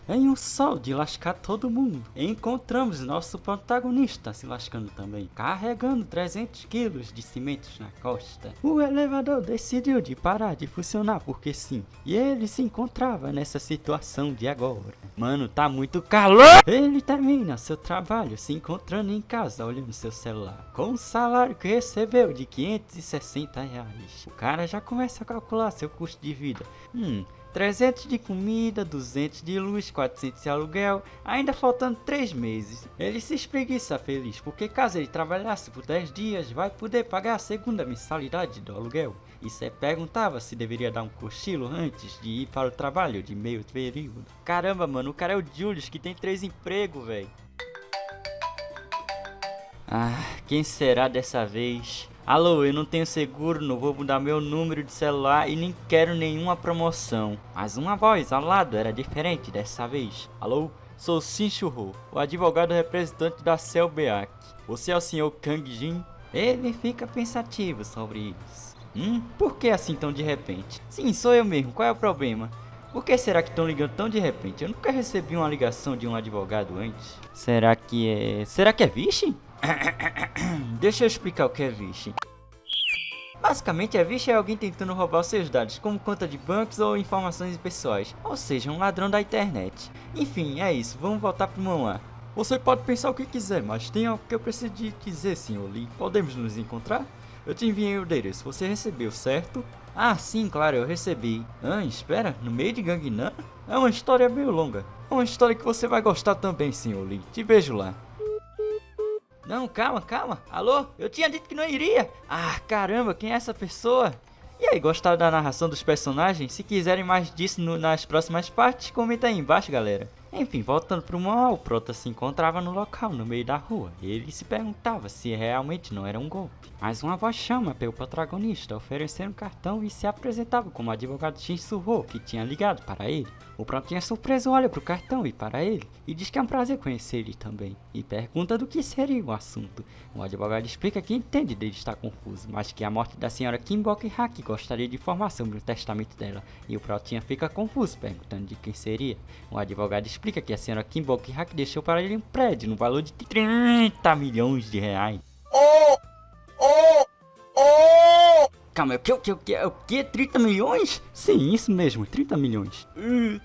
Em um sol de lascar todo mundo, encontramos nosso protagonista se lascando também, carregando 300 quilos de cimentos na costa. O elevador decidiu de parar de funcionar porque sim, e ele se encontrava nessa situação de agora. Mano, tá muito calor! Ele termina seu trabalho se encontrando em casa olhando seu celular, com o salário que recebeu de R$ 560. O cara já começa a calcular seu custo de vida. 300 de comida, 200 de luz, 400 de aluguel, ainda faltando 3 meses. Ele se espreguiça feliz, porque caso ele trabalhasse por 10 dias, vai poder pagar a segunda mensalidade do aluguel. E se perguntava se deveria dar um cochilo antes de ir para o trabalho de meio período. Caramba, mano, o cara é o Julius que tem 3 empregos, velho. Quem será dessa vez? Alô, eu não tenho seguro, não vou mudar meu número de celular e nem quero nenhuma promoção. Mas uma voz ao lado era diferente dessa vez. Alô, sou Shinshuro, o advogado representante da Selbeak. Você é o Sr. Kang Jin? Ele fica pensativo sobre isso. Por que assim tão de repente? Sim, sou eu mesmo, qual é o problema? Por que será que estão ligando tão de repente? Eu nunca recebi uma ligação de um advogado antes. Será que é phishing? Deixa eu explicar o que é phishing. Basicamente, a phishing é alguém tentando roubar os seus dados, como conta de bancos ou informações pessoais, ou seja, um ladrão da internet. Enfim, é isso, vamos voltar pro manhwa. Você pode pensar o que quiser, mas tem algo que eu preciso de dizer, Sr. Lee. Podemos nos encontrar? Eu te enviei o endereço, você recebeu, certo? Sim, claro, eu recebi. Espera, no meio de Gangnam? É uma história meio longa. É uma história que você vai gostar também, Sr. Lee. Te vejo lá. Não, calma. Alô? Eu tinha dito que não iria. Caramba, quem é essa pessoa? E aí, gostaram da narração dos personagens? Se quiserem mais disso nas próximas partes, comenta aí embaixo, galera. Enfim, voltando pro mal, o Prota se encontrava no local, no meio da rua. Ele se perguntava se realmente não era um golpe. Mas uma voz chama pelo protagonista, oferecendo um cartão e se apresentava como o advogado Shinsuho, que tinha ligado para ele. O Protinha surpreso olha pro cartão e para ele, e diz que é um prazer conhecer ele também, e pergunta do que seria o assunto. O advogado explica que entende dele estar confuso, mas que a morte da senhora Kim Bok-hak gostaria de informar sobre o testamento dela, e o Protinha fica confuso, perguntando de quem seria. O advogado explica que a senhora Kim Bok-hak deixou para ele um prédio no valor de 30 milhões de reais. Calma, o que? 30 milhões? Sim, isso mesmo, 30 milhões.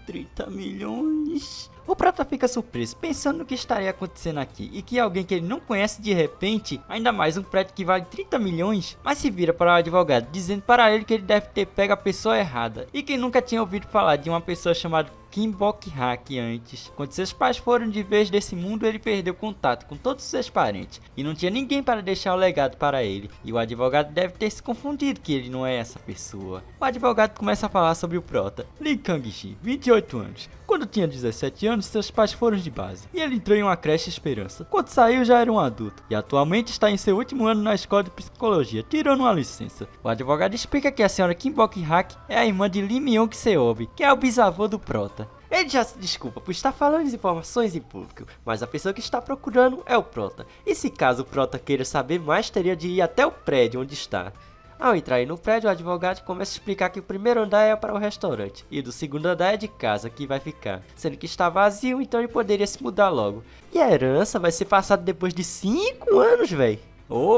30 milhões? O Prata fica surpreso, pensando no que estaria acontecendo aqui, e que alguém que ele não conhece de repente, ainda mais um prédio que vale 30 milhões, mas se vira para o advogado, dizendo para ele que ele deve ter pego a pessoa errada, e que nunca tinha ouvido falar de uma pessoa chamada Kim Bok-hak antes. Quando seus pais foram de vez desse mundo, ele perdeu contato com todos os seus parentes, e não tinha ninguém para deixar o legado para ele, e o advogado deve ter se confundido que ele não é essa pessoa. O advogado começa a falar sobre o Prota, Lee Kang-ji, 28 anos. Quando tinha 17 anos, seus pais foram de base, e ele entrou em uma creche Esperança. Quando saiu, já era um adulto, e atualmente está em seu último ano na escola de psicologia, tirando uma licença. O advogado explica que a senhora Kim Bok-hak é a irmã de Lee Myung-seob, que é o bisavô do Prota. Ele já se desculpa por estar falando as informações em público, mas a pessoa que está procurando é o Prota. E se caso o Prota queira saber mais, teria de ir até o prédio onde está. Ao entrar no prédio, o advogado começa a explicar que o primeiro andar é para o restaurante, e do segundo andar é de casa que vai ficar, sendo que está vazio, então ele poderia se mudar logo. E a herança vai ser passada depois de 5 anos, véi.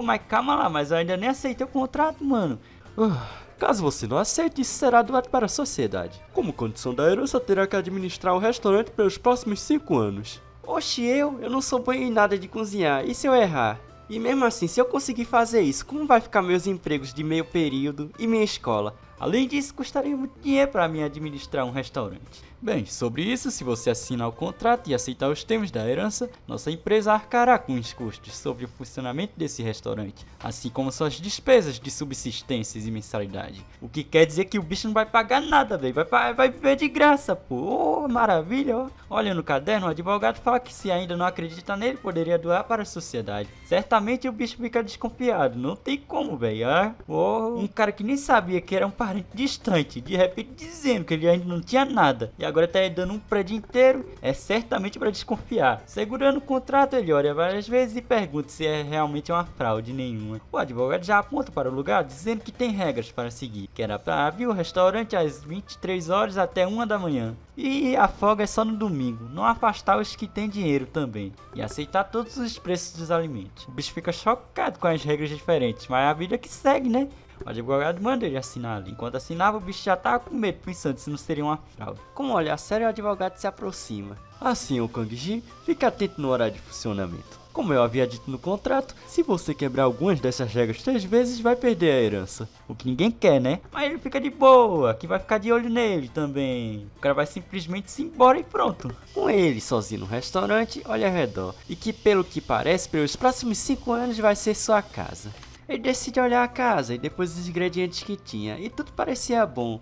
Mas calma lá, mas eu ainda nem aceitei o contrato, mano. Caso você não aceite, isso será doado para a sociedade. Como condição da herança, terá que administrar o restaurante pelos próximos 5 anos. Eu não sou bom em nada de cozinhar, e se eu errar? E mesmo assim, se eu conseguir fazer isso, como vai ficar meus empregos de meio período e minha escola? Além disso, custaria muito dinheiro para mim administrar um restaurante. Bem, sobre isso, se você assinar o contrato e aceitar os termos da herança, nossa empresa arcará com os custos sobre o funcionamento desse restaurante, assim como suas despesas de subsistências e mensalidade. O que quer dizer que o bicho não vai pagar nada, velho, vai viver de graça, pô. Maravilha, ó. Olha no caderno, o advogado fala que se ainda não acredita nele, poderia doar para a sociedade. Certamente o bicho fica desconfiado, não tem como, velho. Um cara que nem sabia que era um parente distante, de repente dizendo que ele ainda não tinha nada e agora tá dando um prédio inteiro, é certamente para desconfiar. Segurando o contrato, ele olha várias vezes e pergunta se é realmente uma fraude nenhuma. O advogado já aponta para o lugar dizendo que tem regras para seguir, que era para abrir o restaurante às 23 horas até 1 da manhã. E a folga é só no domingo, não afastar os que têm dinheiro também, e aceitar todos os preços dos alimentos. O bicho fica chocado com as regras diferentes, mas é a vida que segue, né? O advogado manda ele assinar ali. Enquanto assinava, o bicho já tava com medo, pensando se não seria uma fraude. Com um olhar sério, o advogado se aproxima. Assim, o Kang-ji, fique atento no horário de funcionamento. Como eu havia dito no contrato, se você quebrar algumas dessas regras 3 vezes, vai perder a herança. O que ninguém quer, né? Mas ele fica de boa, que vai ficar de olho nele também. O cara vai simplesmente se embora e pronto. Com ele sozinho no restaurante, olha ao redor. E que pelo que parece, pelos próximos 5 anos vai ser sua casa. Ele decide olhar a casa e depois os ingredientes que tinha, e tudo parecia bom.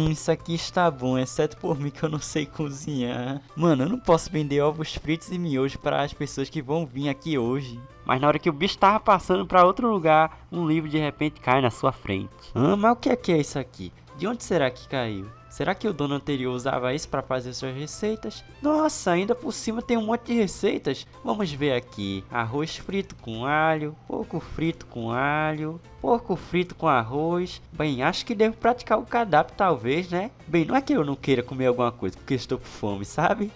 Isso aqui está bom, exceto por mim que eu não sei cozinhar. Mano, eu não posso vender ovos fritos e miojo para as pessoas que vão vir aqui hoje. Mas na hora que o bicho tava passando para outro lugar, um livro de repente cai na sua frente. Mas o que é isso aqui? De onde será que caiu? Será que o dono anterior usava isso para fazer suas receitas? Nossa, ainda por cima tem um monte de receitas. Vamos ver aqui. Arroz frito com alho, porco frito com alho, porco frito com arroz. Bem, acho que devo praticar o cardápio talvez, né? Bem, não é que eu não queira comer alguma coisa porque estou com fome, sabe?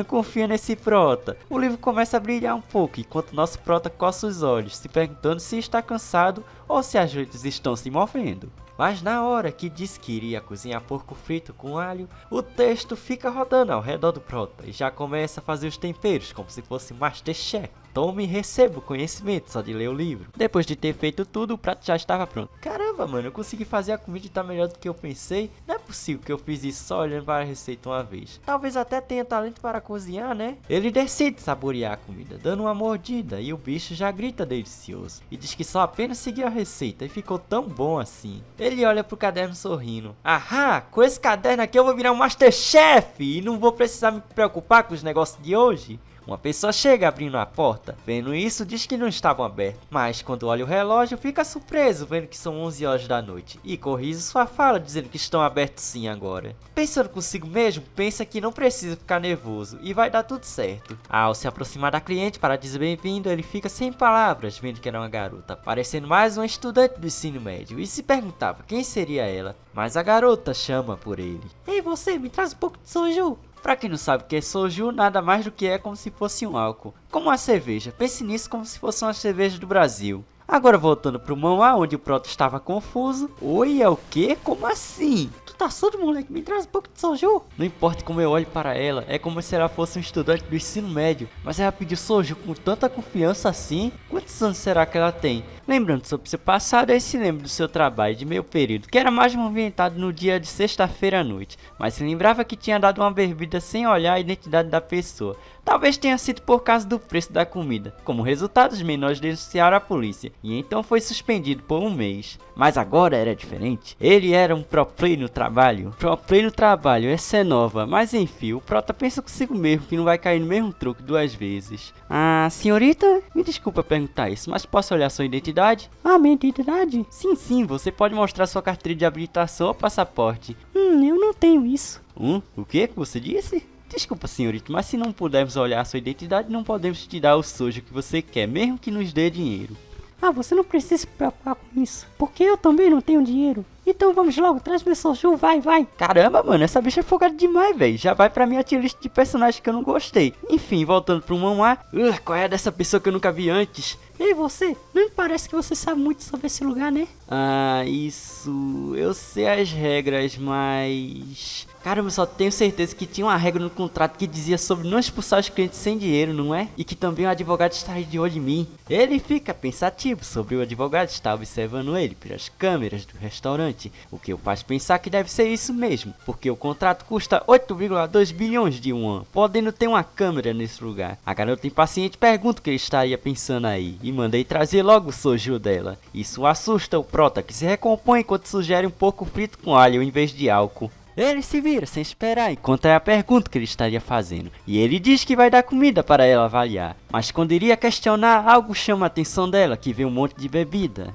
Confia nesse prota. O livro começa a brilhar um pouco, enquanto nosso prota coça os olhos, se perguntando se está cansado ou se as joelhas estão se movendo. Mas na hora que diz que iria cozinhar porco frito com alho, o texto fica rodando ao redor do prota e já começa a fazer os temperos como se fosse Masterchef. Tome e receba o conhecimento só de ler o livro. Depois de ter feito tudo, o prato já estava pronto. Caramba, mano, eu consegui fazer a comida e tá melhor do que eu pensei. Não é possível que eu fiz isso só olhando para a receita uma vez. Talvez até tenha talento para cozinhar, né? Ele decide saborear a comida, dando uma mordida, e o bicho já grita delicioso. E diz que só apenas seguiu a receita e ficou tão bom assim. Ele olha pro caderno sorrindo. Ahá, com esse caderno aqui eu vou virar um Masterchef e não vou precisar me preocupar com os negócios de hoje. Uma pessoa chega abrindo a porta, vendo isso diz que não estavam abertos, mas quando olha o relógio fica surpreso vendo que são 11 horas da noite e corrige sua fala dizendo que estão abertos sim agora. Pensando consigo mesmo, pensa que não precisa ficar nervoso e vai dar tudo certo. Ao se aproximar da cliente para dizer bem-vindo, ele fica sem palavras vendo que era uma garota, parecendo mais uma estudante do ensino médio, e se perguntava quem seria ela, mas a garota chama por ele. Ei você, me traz um pouco de soju. Pra quem não sabe o que é soju, nada mais do que é como se fosse um álcool. Como uma cerveja, pense nisso como se fosse uma cerveja do Brasil. Agora voltando pro manhwa, onde o Proto estava confuso. Oi, é o quê? Como assim? Tu tá surdo, moleque? Me traz um pouco de soju. Não importa como eu olho para ela, é como se ela fosse um estudante do ensino médio. Mas ela pediu soju com tanta confiança assim? Quantos anos será que ela tem? Lembrando sobre seu passado, aí se lembra do seu trabalho de meio período, que era mais movimentado no dia de sexta-feira à noite, mas se lembrava que tinha dado uma bebida sem olhar a identidade da pessoa. Talvez tenha sido por causa do preço da comida. Como resultado, os menores denunciaram a polícia, e então foi suspendido por 1 mês. Mas agora era diferente. Ele era um pro player no trabalho. Pro player no trabalho, essa é nova, mas enfim, o Prota pensa consigo mesmo que não vai cair no mesmo truque 2 vezes. Ah, senhorita, me desculpa perguntar isso, mas posso olhar sua identidade? Ah, minha identidade? Sim, você pode mostrar sua carteira de habilitação ou passaporte. Eu não tenho isso. O que você disse? Desculpa, senhorita, mas se não pudermos olhar sua identidade, não podemos te dar o sojo que você quer, mesmo que nos dê dinheiro. Ah, você não precisa se preocupar com isso, porque eu também não tenho dinheiro. Então vamos logo, traz meu soju, vai. Caramba, mano, essa bicha é folgada demais, velho. Já vai pra minha tier list de personagens que eu não gostei. Enfim, voltando pro manhwa. Qual é dessa pessoa que eu nunca vi antes? Ei, você, não me parece que você sabe muito sobre esse lugar, né? Ah, isso... Eu sei as regras, mas... Caramba, eu só tenho certeza que tinha uma regra no contrato que dizia sobre não expulsar os clientes sem dinheiro, não é? E que também o advogado estaria de olho em mim. Ele fica pensativo sobre o advogado estar observando ele pelas câmeras do restaurante, o que o faz pensar que deve ser isso mesmo, porque o contrato custa 8,2 bilhões de won, podendo ter uma câmera nesse lugar. A garota impaciente pergunta o que ele estaria pensando aí, e mandei trazer logo o soju dela. Isso assusta o Prota, que se recompõe enquanto sugere um porco frito com alho em vez de álcool. Ele se vira sem esperar enquanto é a pergunta que ele estaria fazendo. E ele diz que vai dar comida para ela avaliar. Mas quando iria questionar, algo chama a atenção dela, que vê um monte de bebida.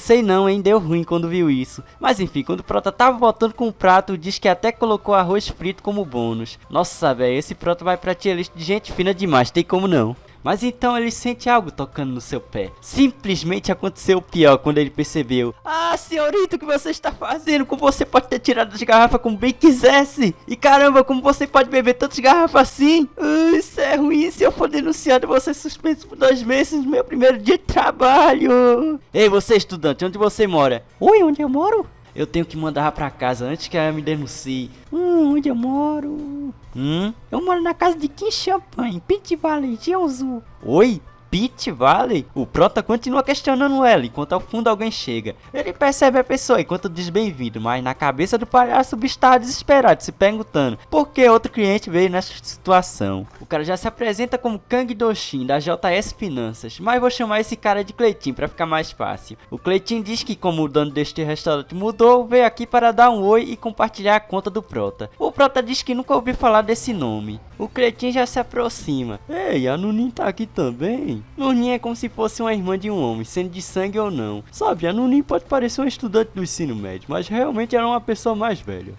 Sei não, hein, deu ruim quando viu isso. Mas enfim, quando o Prota tava voltando com o prato, diz que até colocou arroz frito como bônus. Nossa, velho, esse Prota vai pra tier list de gente fina demais, tem como não. Mas então ele sente algo tocando no seu pé. Simplesmente aconteceu o pior quando ele percebeu. Ah, senhorita, o que você está fazendo? Como você pode ter tirado as garrafas como bem quisesse? E caramba, como você pode beber tantas garrafas assim? Isso é ruim, se eu for denunciado, eu vou ser suspenso por 2 meses no meu primeiro dia de trabalho. Ei, você estudante, onde você mora? Oi, onde eu moro? Eu tenho que mandar pra casa antes que ela me denuncie. Onde eu moro? Eu moro na casa de Kim Champagne, Pit Valley, Jeosu. Oi? Pit Valley? O Prota continua questionando ela enquanto ao fundo alguém chega. Ele percebe a pessoa enquanto diz bem-vindo, mas na cabeça do palhaço o bicho está desesperado, se perguntando por que outro cliente veio nessa situação. O cara já se apresenta como Kang Doshin, da JS Finanças, mas vou chamar esse cara de Cleitinho para ficar mais fácil. O Cleitinho diz que como o dono deste restaurante mudou, veio aqui para dar um oi e compartilhar a conta do Prota. O Prota diz que nunca ouviu falar desse nome. O Cleitinho já se aproxima. Ei, a Nunin tá aqui também? Nunin é como se fosse uma irmã de um homem, sendo de sangue ou não. Sabe, a Nunin pode parecer um estudante do ensino médio, mas realmente era uma pessoa mais velha.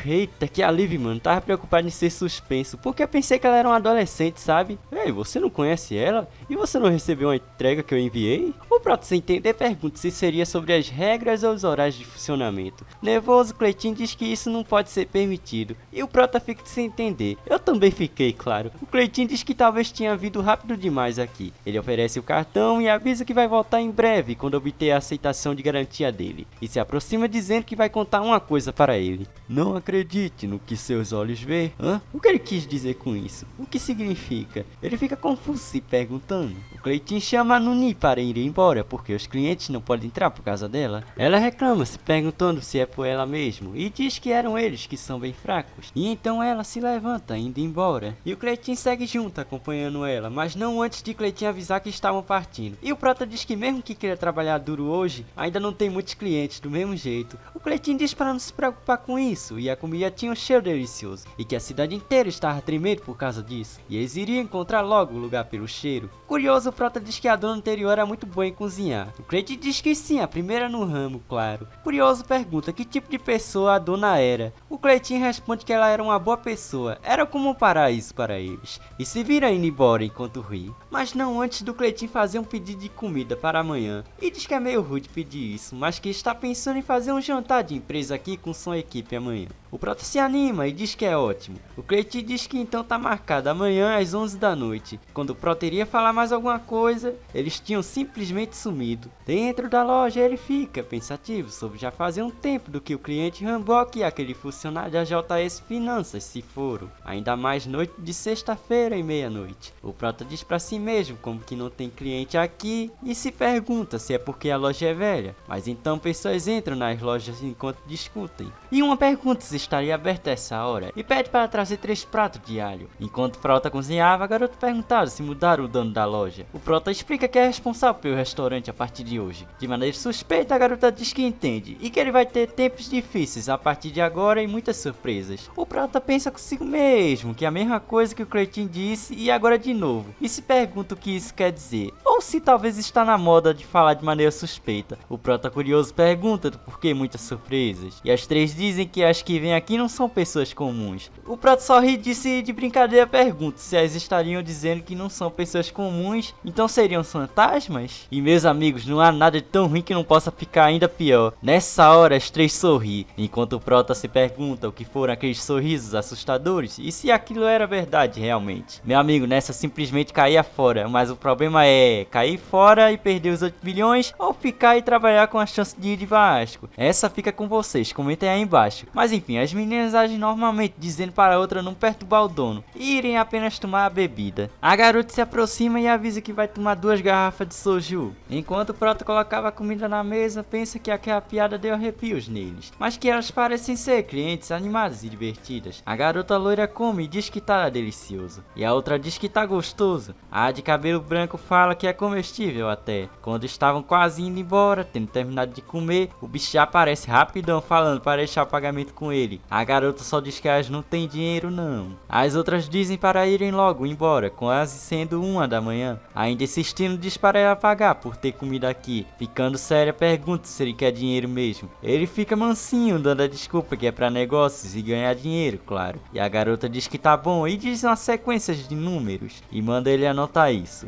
Eita, que alívio, mano. Tava preocupado em ser suspenso, porque eu pensei que ela era uma adolescente, sabe? Ei, você não conhece ela? E você não recebeu uma entrega que eu enviei? O Prota, sem entender, pergunta se seria sobre as regras ou os horários de funcionamento. Nervoso, Cleitinho diz que isso não pode ser permitido, e o Prota fica sem entender. Eu também fiquei, claro. O Cleitinho diz que talvez tenha vindo rápido demais aqui. Ele oferece o cartão e avisa que vai voltar em breve quando obter a aceitação de garantia dele. E se aproxima dizendo que vai contar uma coisa para ele. Não acredite no que seus olhos vê. O que ele quis dizer com isso? O que significa? Ele fica confuso se perguntando. O Cleitinho chama a Nuni para ir embora porque os clientes não podem entrar por causa dela. Ela reclama se perguntando se é por ela mesmo e diz que eram eles que são bem fracos. E então ela se levanta indo embora. E o Cleitinho segue junto acompanhando ela, mas não antes de Cleitinho avisar que estavam partindo. E o Prota diz que mesmo que queira trabalhar duro hoje, ainda não tem muitos clientes do mesmo jeito. O Cleitinho diz para não se preocupar com isso, e a comida tinha um cheiro delicioso, e que a cidade inteira estava tremendo por causa disso, e eles iriam encontrar logo o lugar pelo cheiro. Curioso, o Prota diz que a dona anterior era muito boa em cozinhar. O Cleitinho diz que sim, a primeira no ramo, claro. Curioso pergunta que tipo de pessoa a dona era. O Cleitinho responde que ela era uma boa pessoa, era como um paraíso para eles, e se vira indo embora enquanto ri. Mas não antes do Cleitinho fazer um pedido de comida para amanhã, e diz que é meio rude pedir isso, mas que está pensando em fazer um jantar de empresa aqui com sua equipe amanhã. O Prota se anima e diz que é ótimo. O Cleitinho diz que então tá marcado amanhã às 11 da noite. Quando o Prota iria falar mais alguma coisa, eles tinham simplesmente sumido. Dentro da loja ele fica pensativo sobre já fazer um tempo do que o cliente Hanbok e aquele funcionário da JS Finanças se foram. Ainda mais noite de sexta-feira e meia-noite. O Prota diz pra si mesmo como que não tem cliente aqui e se pergunta se é porque a loja é velha. Mas então pessoas entram nas lojas enquanto discutem. E uma pergunta se estaria aberta a essa hora e pede para trazer 3 pratos de alho. Enquanto o Prota cozinhava, a garota perguntava se mudaram o dono da loja. O Prota explica que é responsável pelo restaurante a partir de hoje. De maneira suspeita, a garota diz que entende e que ele vai ter tempos difíceis a partir de agora e muitas surpresas. O Prota pensa consigo mesmo que é a mesma coisa que o Cleitinho disse e agora de novo, e se pergunta o que isso quer dizer, ou se talvez está na moda de falar de maneira suspeita. O Prota curioso pergunta do porquê muitas surpresas, e as 3 dizem que as que vêm aqui não são pessoas comuns. O Prota só ri disso e de brincadeira pergunta se elas estariam dizendo que não são pessoas comuns, então seriam fantasmas? E meus amigos, não há nada de tão ruim que não possa ficar ainda pior. Nessa hora as 3 sorri, enquanto o Prota se pergunta o que foram aqueles sorrisos assustadores e se aquilo era verdade realmente. Meu amigo, nessa simplesmente caía fora, mas o problema é cair fora e perder os 8 bilhões ou ficar e trabalhar com a chance de ir de Vasco. Essa fica com vocês, comentem aí embaixo. Mas enfim, as meninas agem normalmente, dizendo para a outra não perturbar o dono e irem apenas tomar a bebida. A garota se aproxima e avisa que vai tomar 2 garrafas de soju. Enquanto o Prota colocava a comida na mesa, pensa que aquela piada deu arrepios neles, mas que elas parecem ser clientes animadas e divertidas. A garota loira come e diz que tá delicioso, e a outra diz que tá gostoso. A de cabelo branco fala que é comestível até. Quando estavam quase indo embora, tendo terminado de comer, o bicho já aparece rapidão falando para deixar o pagamento com ele. A garota só diz que elas não têm dinheiro não. As outras dizem para irem logo embora, quase sendo 1 da manhã. Ainda insistindo diz para ela pagar por ter comida aqui. Ficando séria, pergunta se ele quer dinheiro mesmo. Ele fica mansinho, dando a desculpa que é para negócios e ganhar dinheiro, claro. E a garota diz que tá bom e diz uma sequência de números e manda ele anotar isso.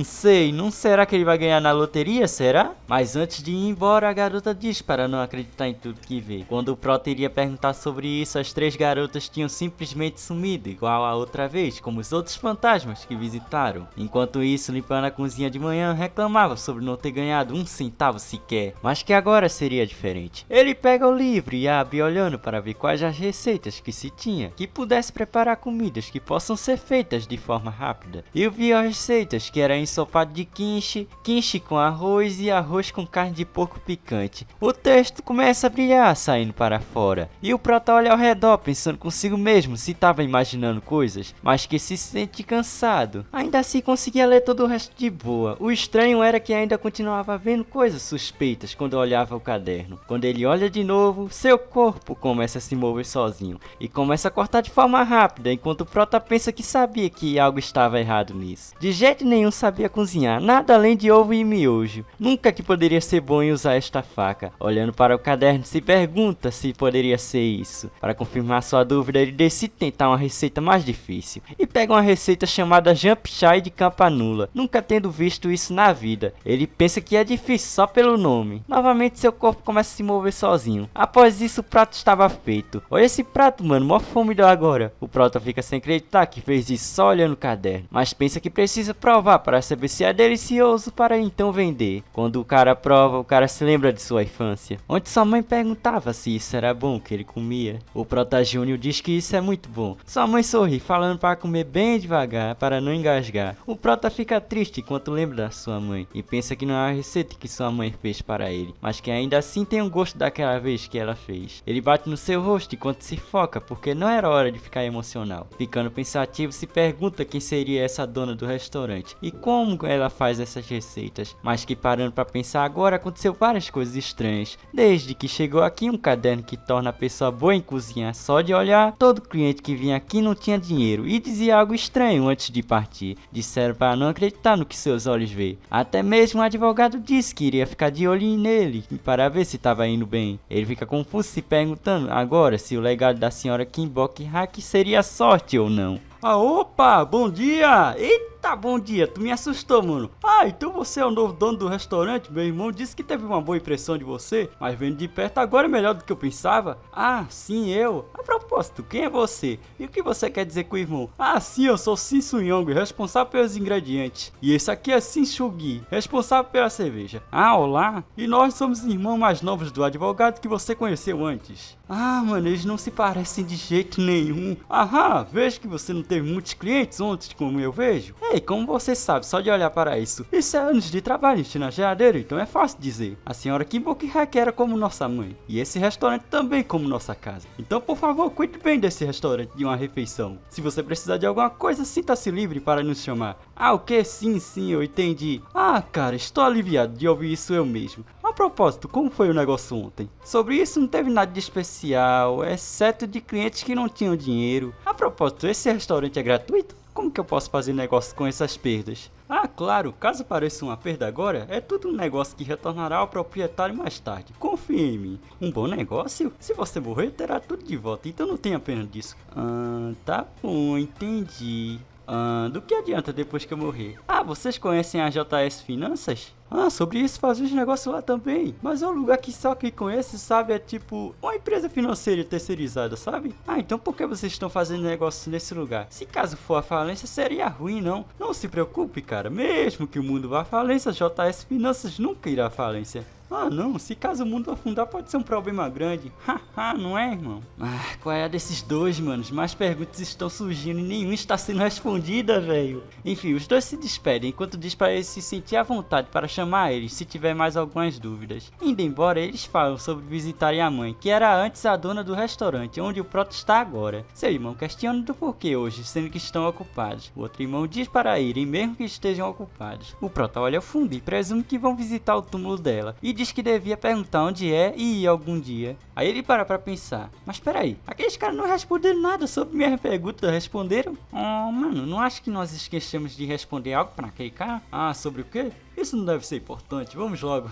Sei, não será que ele vai ganhar na loteria, será? Mas antes de ir embora, a garota diz para não acreditar em tudo que vê. Quando o Prota iria perguntar sobre isso, as 3 garotas tinham simplesmente sumido, igual a outra vez, como os outros fantasmas que visitaram. Enquanto isso, limpando a cozinha de manhã, reclamava sobre não ter ganhado 1 centavo sequer, mas que agora seria diferente. Ele pega o livro e abre olhando para ver quais as receitas que se tinha, que pudesse preparar comidas que possam ser feitas de forma rápida. Eu vi as receitas que era ensopado de quiche, quiche com arroz e arroz com carne de porco picante. O texto começa a brilhar saindo para fora, e o Prota olha ao redor pensando consigo mesmo se estava imaginando coisas, mas que se sente cansado. Ainda assim conseguia ler todo o resto de boa. O estranho era que ainda continuava vendo coisas suspeitas quando olhava o caderno. Quando ele olha de novo, seu corpo começa a se mover sozinho e começa a cortar de forma rápida, enquanto o Prota pensa que sabia que algo estava errado nisso. De jeito nenhum sabia cozinhar, nada além de ovo e miojo. Nunca que poderia ser bom em usar esta faca. Olhando para o caderno, se pergunta se poderia ser isso. Para confirmar sua dúvida, ele decide tentar uma receita mais difícil e pega uma receita chamada Jump Chai de Campanula, nunca tendo visto isso na vida. Ele pensa que é difícil só pelo nome. Novamente seu corpo começa a se mover sozinho. Após isso, o prato estava feito. Olha esse prato, mano, mó fome deu agora. O Prota fica sem acreditar que fez isso só olhando o caderno, mas pensa que precisa provar para saber se é delicioso para então vender. Quando o cara prova, o cara se lembra de sua infância, onde sua mãe perguntava se isso era bom que ele comia. O Prota Júnior diz que isso é muito bom. Sua mãe sorri, falando para comer bem devagar, para não engasgar. O Prota fica triste enquanto lembra da sua mãe, e pensa que não é a receita que sua mãe fez para ele, mas que ainda assim tem um gosto daquela vez que ela fez. Ele bate no seu rosto enquanto se foca, porque não era hora de ficar emocional. Ficando pensativo, se pergunta quem seria essa dona do restaurante, e como ela faz essas receitas. Mas que parando para pensar agora, aconteceu várias coisas estranhas. Desde que chegou aqui um caderno que torna a pessoa boa em cozinhar só de olhar. Todo cliente que vinha aqui não tinha dinheiro e dizia algo estranho antes de partir. Disseram para não acreditar no que seus olhos veem. Até mesmo o advogado disse que iria ficar de olho nele para ver se estava indo bem. Ele fica confuso se perguntando agora se o legado da senhora Kimbok Hack seria sorte ou não. Opa, bom dia! Eita, bom dia, tu me assustou, mano. Então você é o novo dono do restaurante? Meu irmão disse que teve uma boa impressão de você, mas vendo de perto agora é melhor do que eu pensava. Sim, eu. A propósito, quem é você? E o que você quer dizer com o irmão? Sim, eu sou Sin Suyong, responsável pelos ingredientes. E esse aqui é Sin Shugi, responsável pela cerveja. Olá! E nós somos os irmãos mais novos do advogado que você conheceu antes. Mano, eles não se parecem de jeito nenhum. Vejo que você não teve muitos clientes ontem, como eu vejo. Como você sabe, só de olhar para isso. Isso é anos de trabalho na geladeira, então é fácil dizer. A senhora Kimbok Hack era como nossa mãe, e esse restaurante também como nossa casa. Então, por favor, cuide bem desse restaurante de uma refeição. Se você precisar de alguma coisa, sinta-se livre para nos chamar. O que? Sim, eu entendi. Cara, estou aliviado de ouvir isso eu mesmo. A propósito, como foi o negócio ontem? Sobre isso não teve nada de especial, exceto de clientes que não tinham dinheiro. A propósito, esse restaurante é gratuito? Como que eu posso fazer negócio com essas perdas? Claro, caso pareça uma perda agora, é tudo um negócio que retornará ao proprietário mais tarde. Confie em mim. Um bom negócio? Se você morrer, terá tudo de volta, então não tenha pena disso. Tá bom, entendi. Do que adianta depois que eu morrer? Vocês conhecem a JS Finanças? Sobre isso faz uns negócios lá também. Mas é um lugar que só quem conhece sabe, é tipo uma empresa financeira terceirizada, sabe? Então por que vocês estão fazendo negócio nesse lugar? Se caso for a falência, seria ruim, não? Não se preocupe, cara. Mesmo que o mundo vá à falência, JS Finanças nunca irá à falência. Ah não, se caso o mundo afundar pode ser um problema grande. Haha, não é, irmão? Ah, qual é a desses dois, manos? Mais perguntas estão surgindo e nenhuma está sendo respondida, velho. Enfim, os dois se despedem enquanto diz para ele se sentir à vontade para chamar eles se tiver mais algumas dúvidas. Indo embora, eles falam sobre visitarem a mãe, que era antes a dona do restaurante onde o Prota está agora. Seu irmão questiona do porquê hoje, sendo que estão ocupados. O outro irmão diz para irem mesmo que estejam ocupados. O Prota olha ao fundo e presume que vão visitar o túmulo dela e diz que devia perguntar onde é e ir algum dia. Aí ele para pra pensar, mas peraí, aqueles caras não responderam nada sobre minha pergunta, responderam? Oh, mano, não acho que nós esquecemos de responder algo pra aquele cara? Ah, sobre o quê? Isso não deve ser importante, vamos logo.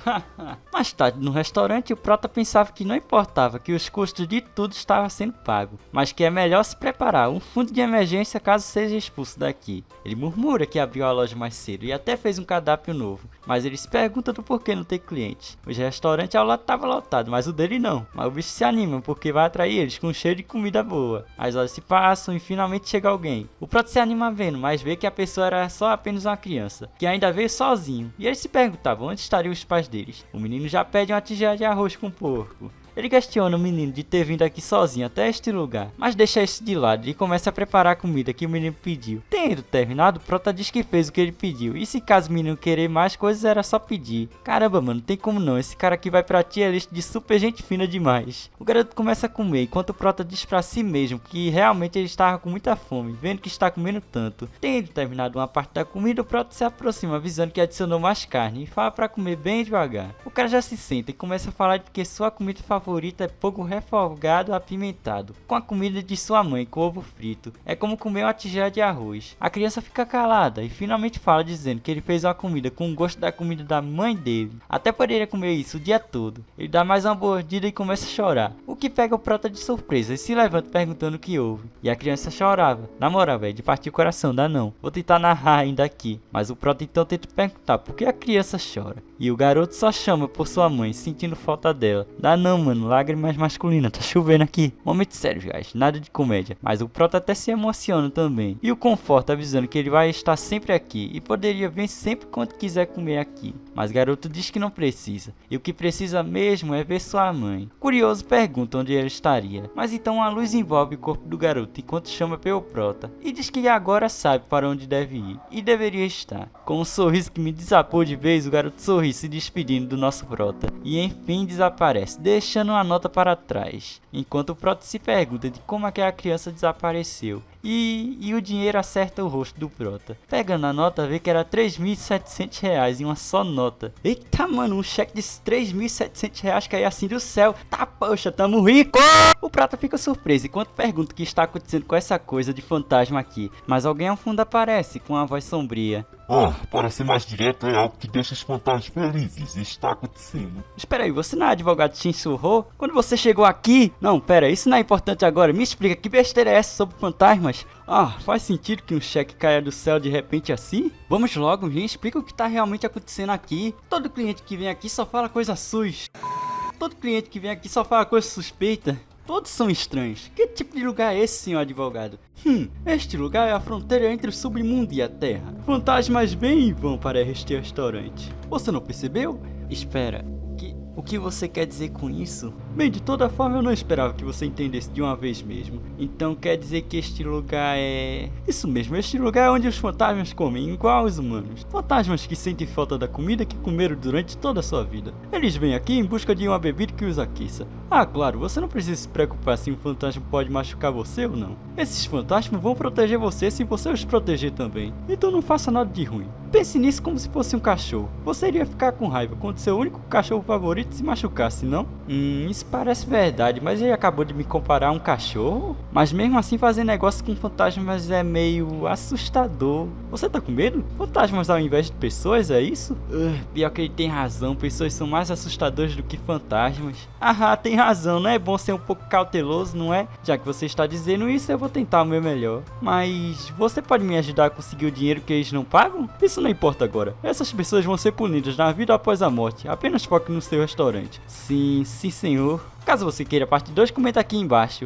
Mais tarde no restaurante, o Prota pensava que não importava, que os custos de tudo estavam sendo pagos, mas que é melhor se preparar um fundo de emergência caso seja expulso daqui. Ele murmura que abriu a loja mais cedo e até fez um cardápio novo, mas ele se pergunta do porquê não ter clientes. Os restaurantes ao lado estavam lotados, mas o dele não. Mas o bicho se anima porque vai atrair eles com um cheiro de comida boa. As horas se passam e finalmente chega alguém. O Prota se anima vendo, mas vê que a pessoa era só apenas uma criança, que ainda veio sozinho. E eles se perguntavam onde estariam os pais deles. O menino já pede uma tigela de arroz com porco. Ele questiona o menino de ter vindo aqui sozinho até este lugar, mas deixa isso de lado e começa a preparar a comida que o menino pediu. Tendo terminado, o Prota diz que fez o que ele pediu, e se caso o menino querer mais coisas era só pedir. Caramba, mano, não tem como não, esse cara aqui vai pra tia lista de super gente fina demais. O garoto começa a comer, enquanto o Prota diz pra si mesmo que realmente ele estava com muita fome, vendo que está comendo tanto. Tendo terminado uma parte da comida, o Prota se aproxima avisando que adicionou mais carne e fala pra comer bem devagar. O cara já se senta e começa a falar de que sua comida favorita é pouco refogado apimentado, com a comida de sua mãe com ovo frito. É como comer uma tigela de arroz. A criança fica calada e finalmente fala dizendo que ele fez uma comida com o gosto da comida da mãe dele. Até poderia comer isso o dia todo. Ele dá mais uma mordida e começa a chorar, o que pega o Prota de surpresa e se levanta perguntando o que houve. E a criança chorava. Na moral, velho, de partir o coração, dá não. Vou tentar narrar ainda aqui, mas o Prota então tenta perguntar por que a criança chora. E o garoto só chama por sua mãe, sentindo falta dela. Dá não, mano, lágrimas masculinas, tá chovendo aqui. Momento sério, guys, nada de comédia. Mas o Prota até se emociona também. E o conforta avisando que ele vai estar sempre aqui e poderia vir sempre quando quiser comer aqui. Mas o garoto diz que não precisa. E o que precisa mesmo é ver sua mãe. Curioso pergunta onde ela estaria. Mas então a luz envolve o corpo do garoto enquanto chama pelo Prota. E diz que agora sabe para onde deve ir. E deveria estar. Com um sorriso que me desapou de vez, o garoto sorri se despedindo do nosso Prota. E enfim desaparece, deixando uma nota para trás. Enquanto o Prota se pergunta de como aquela criança desapareceu. E o dinheiro acerta o rosto do Prota. Pegando a nota, vê que era R$3.700 em uma só nota. Eita, mano, um cheque de R$3.700 caiu assim do céu. Tá, poxa, tamo rico! O Prota fica surpreso enquanto pergunta o que está acontecendo com essa coisa de fantasma aqui. Mas alguém ao fundo aparece com uma voz sombria. Para ser mais direto, é algo que deixa os fantasmas felizes e está acontecendo. Espera aí, você não é advogado Shinsuho? Quando você chegou aqui... Não, pera, isso não é importante agora. Me explica, que besteira é essa sobre fantasmas? Faz sentido que um cheque caia do céu de repente assim? Vamos logo, me explica o que está realmente acontecendo aqui. Todo cliente que vem aqui só fala coisa sus. Todo cliente que vem aqui só fala coisa suspeita. Todos são estranhos. Que tipo de lugar é esse, senhor advogado? Este lugar é a fronteira entre o submundo e a terra. Fantasmas vêm e vão para este restaurante. Você não percebeu? Espera, o que você quer dizer com isso? Bem, de toda forma eu não esperava que você entendesse de uma vez mesmo. Então quer dizer que este lugar é... Isso mesmo, este lugar é onde os fantasmas comem igual os humanos. Fantasmas que sentem falta da comida que comeram durante toda a sua vida. Eles vêm aqui em busca de uma bebida que os aqueça. Claro, você não precisa se preocupar se um fantasma pode machucar você ou não. Esses fantasmas vão proteger você se você os proteger também. Então não faça nada de ruim. Pense nisso como se fosse um cachorro. Você iria ficar com raiva quando seu único cachorro favorito se machucasse, não? Isso parece verdade, mas ele acabou de me comparar a um cachorro? Mas mesmo assim fazer negócio com fantasmas é meio assustador. Você tá com medo? Fantasmas ao invés de pessoas, é isso? Pior que ele tem razão, pessoas são mais assustadoras do que fantasmas. Tem razão, não é bom ser um pouco cauteloso, não é? Já que você está dizendo isso, eu vou tentar o meu melhor. Mas você pode me ajudar a conseguir o dinheiro que eles não pagam? Isso não importa agora. Essas pessoas vão ser punidas na vida após a morte. Apenas foque no seu restaurante. Sim, senhor. Caso você queira parte 2, comenta aqui embaixo.